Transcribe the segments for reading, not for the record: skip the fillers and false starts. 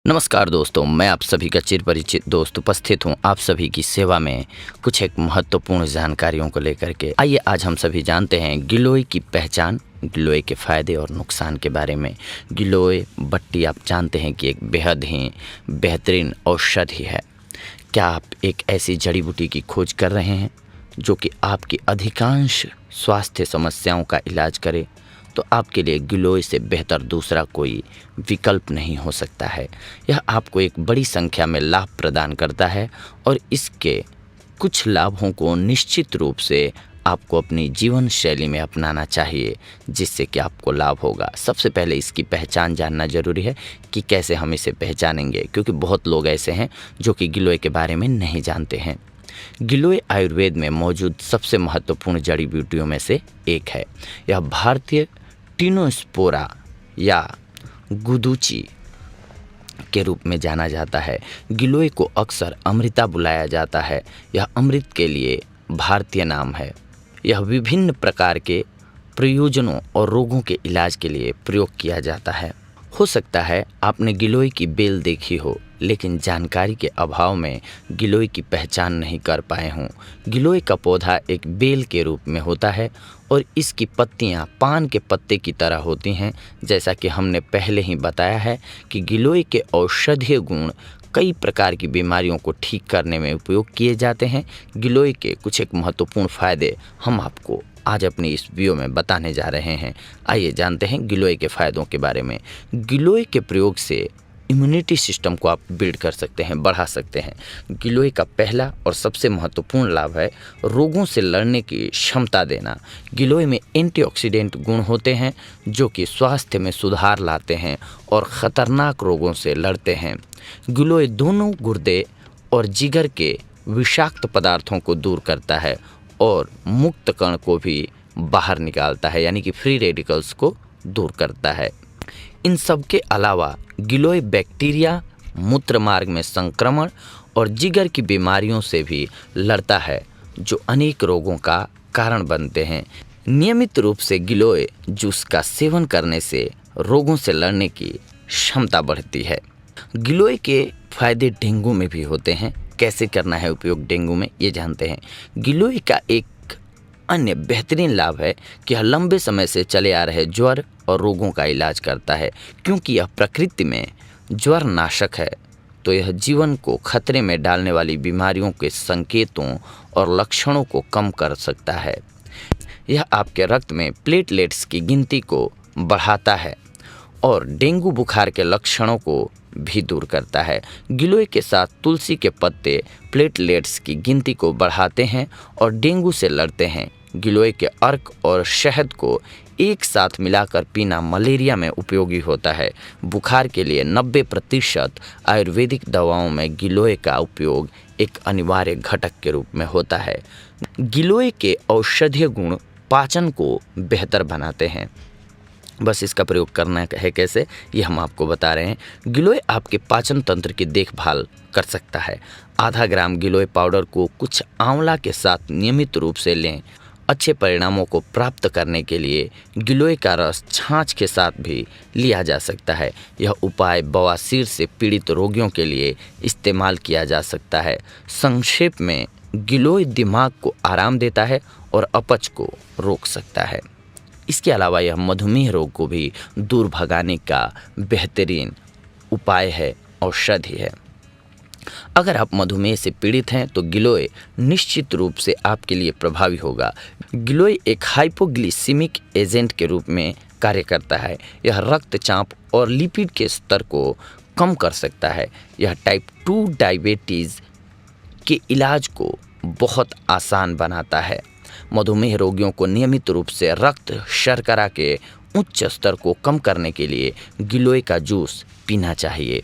नमस्कार दोस्तों, मैं आप सभी का चिर परिचित दोस्त उपस्थित हूँ आप सभी की सेवा में कुछ एक महत्वपूर्ण जानकारियों को लेकर के। आइए आज हम सभी जानते हैं गिलोय की पहचान, गिलोय के फ़ायदे और नुकसान के बारे में। गिलोय बट्टी आप जानते हैं कि एक बेहद ही बेहतरीन औषधि है। क्या आप एक ऐसी जड़ी बूटी की खोज कर रहे हैं जो कि आपकी अधिकांश स्वास्थ्य समस्याओं का इलाज करे? तो आपके लिए गिलोय से बेहतर दूसरा कोई विकल्प नहीं हो सकता है। यह आपको एक बड़ी संख्या में लाभ प्रदान करता है और इसके कुछ लाभों को निश्चित रूप से आपको अपनी जीवन शैली में अपनाना चाहिए, जिससे कि आपको लाभ होगा। सबसे पहले इसकी पहचान जानना ज़रूरी है कि कैसे हम इसे पहचानेंगे, क्योंकि बहुत लोग ऐसे हैं जो कि गिलोय के बारे में नहीं जानते हैं। गिलोय आयुर्वेद में मौजूद सबसे महत्वपूर्ण जड़ी बूटियों में से एक है। यह भारतीय टिनोस्पोरा या गुदुची के रूप में जाना जाता है। गिलोय को अक्सर अमृता बुलाया जाता है। यह अमृत के लिए भारतीय नाम है। यह विभिन्न प्रकार के प्रयोजनों और रोगों के इलाज के लिए प्रयोग किया जाता है। हो सकता है आपने गिलोय की बेल देखी हो, लेकिन जानकारी के अभाव में गिलोय की पहचान नहीं कर पाए हों। गिलोय का पौधा एक बेल के रूप में होता है और इसकी पत्तियां पान के पत्ते की तरह होती हैं। जैसा कि हमने पहले ही बताया है कि गिलोय के औषधीय गुण कई प्रकार की बीमारियों को ठीक करने में उपयोग किए जाते हैं। गिलोय के कुछ एक महत्वपूर्ण फ़ायदे हम आपको आज अपनी इस वीडियो में बताने जा रहे हैं। आइए जानते हैं गिलोय के फ़ायदों के बारे में। गिलोय के प्रयोग से इम्यूनिटी सिस्टम को आप बिल्ड कर सकते हैं, बढ़ा सकते हैं। गिलोय का पहला और सबसे महत्वपूर्ण लाभ है रोगों से लड़ने की क्षमता देना। गिलोय में एंटीऑक्सीडेंट गुण होते हैं जो कि स्वास्थ्य में सुधार लाते हैं और ख़तरनाक रोगों से लड़ते हैं। गिलोय दोनों गुर्दे और जिगर के विषाक्त पदार्थों को दूर करता है और मुक्त कण को भी बाहर निकालता है, यानी कि फ्री रेडिकल्स को दूर करता है। इन सब के अलावा गिलोय बैक्टीरिया, मूत्र मार्ग में संक्रमण और जिगर की बीमारियों से भी लड़ता है, जो अनेक रोगों का कारण बनते हैं। नियमित रूप से गिलोय जूस का सेवन करने से रोगों से लड़ने की क्षमता बढ़ती है। गिलोय के फायदे डेंगू में भी होते हैं। कैसे करना है उपयोग डेंगू में, ये जानते हैं। गिलोय का एक अन्य बेहतरीन लाभ है कि यह लंबे समय से चले आ रहे ज्वर और रोगों का इलाज करता है। क्योंकि यह प्रकृति में ज्वर नाशक है, तो यह जीवन को खतरे में डालने वाली बीमारियों के संकेतों और लक्षणों को कम कर सकता है। यह आपके रक्त में प्लेटलेट्स की गिनती को बढ़ाता है और डेंगू बुखार के लक्षणों को भी दूर करता है। गिलोय के साथ तुलसी के पत्ते प्लेटलेट्स की गिनती को बढ़ाते हैं और डेंगू से लड़ते हैं। गिलोय के अर्क और शहद को एक साथ मिलाकर पीना मलेरिया में उपयोगी होता है। बुखार के लिए 90% आयुर्वेदिक दवाओं में गिलोय का उपयोग एक अनिवार्य घटक के रूप में होता है। गिलोय के औषधीय गुण पाचन को बेहतर बनाते हैं। बस इसका प्रयोग करना है कैसे, ये हम आपको बता रहे हैं। गिलोय आपके पाचन तंत्र की देखभाल कर सकता है। आधा ग्राम गिलोय पाउडर को कुछ आंवला के साथ नियमित रूप से लें। अच्छे परिणामों को प्राप्त करने के लिए गिलोय का रस छाछ के साथ भी लिया जा सकता है। यह उपाय बवासीर से पीड़ित रोगियों के लिए इस्तेमाल किया जा सकता है। संक्षेप में, गिलोय दिमाग को आराम देता है और अपच को रोक सकता है। इसके अलावा यह मधुमेह रोग को भी दूर भगाने का बेहतरीन उपाय है, औषधि है। अगर आप मधुमेह से पीड़ित हैं तो गिलोय निश्चित रूप से आपके लिए प्रभावी होगा। गिलोय एक हाइपोग्लिसिमिक एजेंट के रूप में कार्य करता है। यह रक्तचाप और लिपिड के स्तर को कम कर सकता है। यह टाइप 2 डायबिटीज़ के इलाज को बहुत आसान बनाता है। मधुमेह रोगियों को नियमित रूप से रक्त शर्करा के उच्च स्तर को कम करने के लिए गिलोय का जूस पीना चाहिए।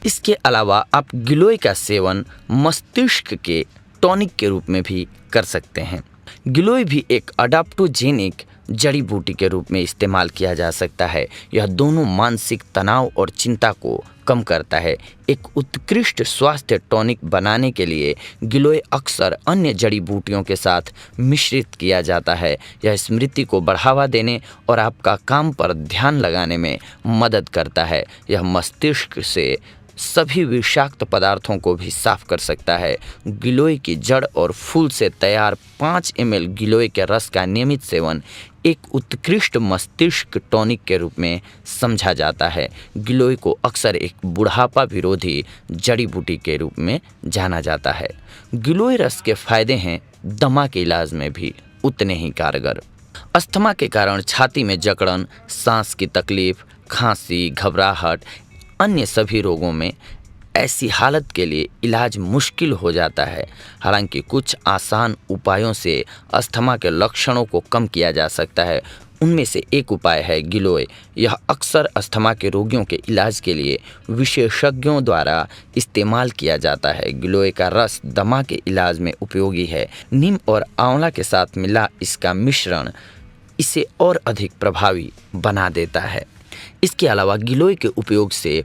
इसके अलावा आप गिलोय का सेवन मस्तिष्क के टॉनिक के रूप में भी कर सकते हैं। गिलोय भी एक अडाप्टोजेनिक जड़ी बूटी के रूप में इस्तेमाल किया जा सकता है। यह दोनों मानसिक तनाव और चिंता को कम करता है। एक उत्कृष्ट स्वास्थ्य टॉनिक बनाने के लिए गिलोय अक्सर अन्य जड़ी बूटियों के साथ मिश्रित किया जाता है। यह स्मृति को बढ़ावा देने और आपका काम पर ध्यान लगाने में मदद करता है। यह मस्तिष्क से सभी विषाक्त पदार्थों को भी साफ कर सकता है। गिलोय की जड़ और फूल से तैयार 5 ml गिलोय के रस का नियमित सेवन एक उत्कृष्ट मस्तिष्क टॉनिक के रूप में समझा जाता है। गिलोय को अक्सर एक बुढ़ापा विरोधी जड़ी बूटी के रूप में जाना जाता है। गिलोय रस के फायदे हैं दमा के इलाज में भी उतने ही कारगर। अस्थमा के कारण छाती में जकड़न, सांस की तकलीफ, खांसी, घबराहट, अन्य सभी रोगों में ऐसी हालत के लिए इलाज मुश्किल हो जाता है। हालांकि कुछ आसान उपायों से अस्थमा के लक्षणों को कम किया जा सकता है। उनमें से एक उपाय है गिलोय। यह अक्सर अस्थमा के रोगियों के इलाज के लिए विशेषज्ञों द्वारा इस्तेमाल किया जाता है। गिलोय का रस दमा के इलाज में उपयोगी है। नीम और आंवला के साथ मिला इसका मिश्रण इसे और अधिक प्रभावी बना देता है। इसके अलावा गिलोय के उपयोग से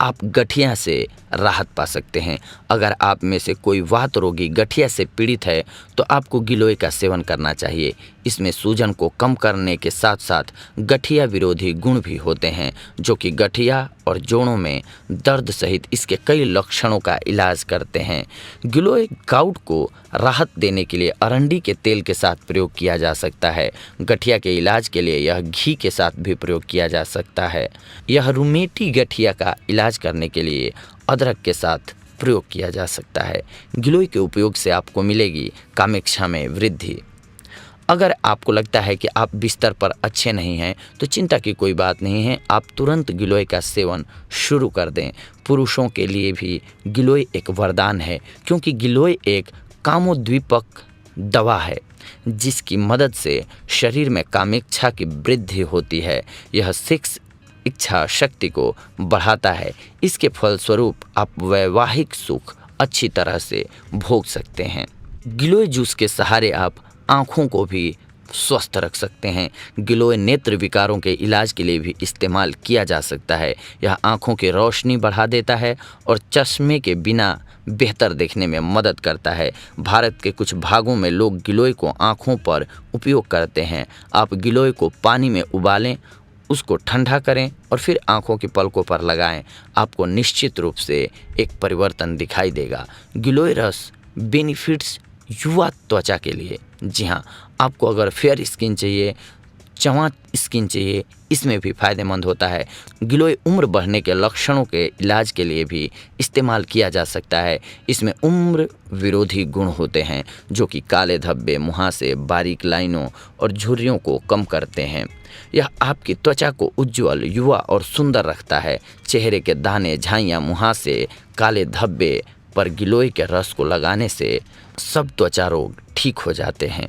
आप गठिया से राहत पा सकते हैं। अगर आप में से कोई वात रोगी गठिया से पीड़ित है तो आपको गिलोय का सेवन करना चाहिए। इसमें सूजन को कम करने के साथ साथ गठिया विरोधी गुण भी होते हैं, जो कि गठिया और जोड़ों में दर्द सहित इसके कई लक्षणों का इलाज करते हैं। गिलोय गाउट को राहत देने के लिए अरंडी के तेल के साथ प्रयोग किया जा सकता है। गठिया के इलाज के लिए यह घी के साथ भी प्रयोग किया जा सकता है। यह रूमेटी गठिया का इलाज करने के लिए अदरक के साथ प्रयोग किया जा सकता है। गिलोय के उपयोग से आपको मिलेगी कामेक्षा में वृद्धि। अगर आपको लगता है कि आप बिस्तर पर अच्छे नहीं हैं तो चिंता की कोई बात नहीं है, आप तुरंत गिलोय का सेवन शुरू कर दें। पुरुषों के लिए भी गिलोय एक वरदान है, क्योंकि गिलोय एक कामोद्दीपक दवा है जिसकी मदद से शरीर में कामेक्षा की वृद्धि होती है। यह सेक्स इच्छा शक्ति को बढ़ाता है। इसके फलस्वरूप आप वैवाहिक सुख अच्छी तरह से भोग सकते हैं। गिलोय जूस के सहारे आप आँखों को भी स्वस्थ रख सकते हैं। गिलोय नेत्र विकारों के इलाज के लिए भी इस्तेमाल किया जा सकता है। यह आँखों की रोशनी बढ़ा देता है और चश्मे के बिना बेहतर देखने में मदद करता है। भारत के कुछ भागों में लोग गिलोय को आँखों पर उपयोग करते हैं। आप गिलोय को पानी में उबालें, उसको ठंडा करें और फिर आँखों की पलकों पर लगाएं। आपको निश्चित रूप से एक परिवर्तन दिखाई देगा। गिलोय रस बेनिफिट्स युवा त्वचा के लिए। जी हाँ, आपको अगर फेयर स्किन चाहिए, चमक स्किन चाहिए, इसमें भी फायदेमंद होता है। गिलोय उम्र बढ़ने के लक्षणों के इलाज के लिए भी इस्तेमाल किया जा सकता है। इसमें उम्र विरोधी गुण होते हैं जो कि काले धब्बे, मुहासे, बारीक लाइनों और झुर्रियों को कम करते हैं। यह आपकी त्वचा को उज्ज्वल, युवा और सुंदर रखता है। चेहरे के दाने, झाइयाँ, मुहासे, काले धब्बे पर गिलोय के रस को लगाने से सब त्वचा रोग ठीक हो जाते हैं।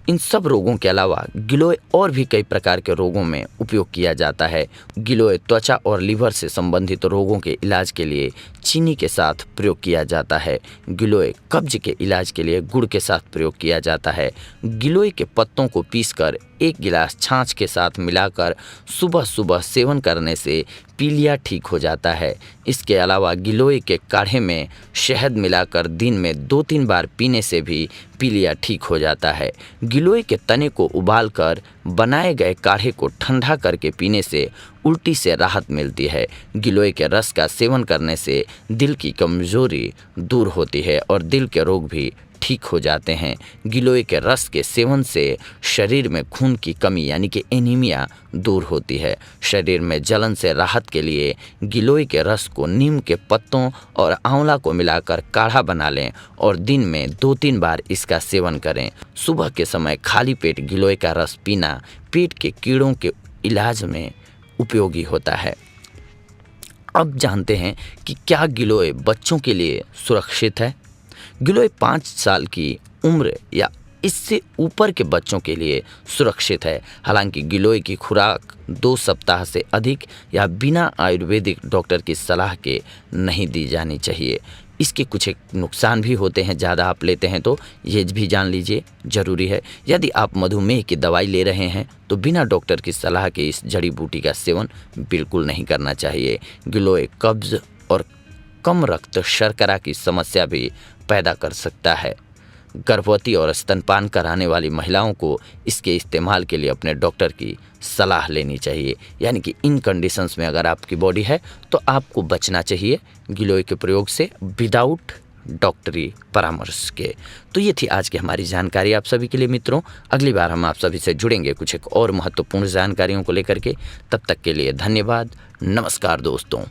इन सब रोगों के अलावा गिलोय और भी कई प्रकार के रोगों में उपयोग किया जाता है। गिलोय त्वचा और लीवर से संबंधित रोगों के इलाज के लिए चीनी के साथ प्रयोग किया जाता है। गिलोय कब्ज के इलाज के लिए गुड़ के साथ प्रयोग किया जाता है। गिलोय के पत्तों को पीसकर 1 गिलास छाछ के साथ मिलाकर सुबह सुबह सेवन करने से पीलिया ठीक हो जाता है। इसके अलावा गिलोय के काढ़े में शहद मिलाकर दिन में 2-3 बार पीने से भी पीलिया ठीक हो जाता है। गिलोय के तने को उबालकर बनाए गए काढ़े को ठंडा करके पीने से उल्टी से राहत मिलती है। गिलोय के रस का सेवन करने से दिल की कमजोरी दूर होती है और दिल के रोग भी ठीक हो जाते हैं। गिलोय के रस के सेवन से शरीर में खून की कमी यानी कि एनीमिया दूर होती है। शरीर में जलन से राहत के लिए गिलोय के रस को नीम के पत्तों और आंवला को मिलाकर काढ़ा बना लें और दिन में 2-3 बार इसका सेवन करें। सुबह के समय खाली पेट गिलोय का रस पीना पेट के कीड़ों के इलाज में उपयोगी होता है। अब जानते हैं कि क्या गिलोय बच्चों के लिए सुरक्षित है। गिलोय 5 साल की उम्र या इससे ऊपर के बच्चों के लिए सुरक्षित है। हालांकि गिलोय की खुराक 2 सप्ताह से अधिक या बिना आयुर्वेदिक डॉक्टर की सलाह के नहीं दी जानी चाहिए। इसके कुछ एक नुकसान भी होते हैं, ज़्यादा आप लेते हैं तो ये भी जान लीजिए, ज़रूरी है। यदि आप मधुमेह की दवाई ले रहे हैं तो बिना डॉक्टर की सलाह के इस जड़ी बूटी का सेवन बिल्कुल नहीं करना चाहिए। गिलोय कब्ज और कम रक्त शर्करा की समस्या भी पैदा कर सकता है। गर्भवती और स्तनपान कराने वाली महिलाओं को इसके इस्तेमाल के लिए अपने डॉक्टर की सलाह लेनी चाहिए। यानी कि इन कंडीशंस में अगर आपकी बॉडी है तो आपको बचना चाहिए गिलोय के प्रयोग से विदाउट डॉक्टरी परामर्श के। तो ये थी आज की हमारी जानकारी आप सभी के लिए मित्रों। अगली बार हम आप सभी से जुड़ेंगे कुछ एक और महत्वपूर्ण जानकारियों को लेकर के। तब तक के लिए धन्यवाद। नमस्कार दोस्तों।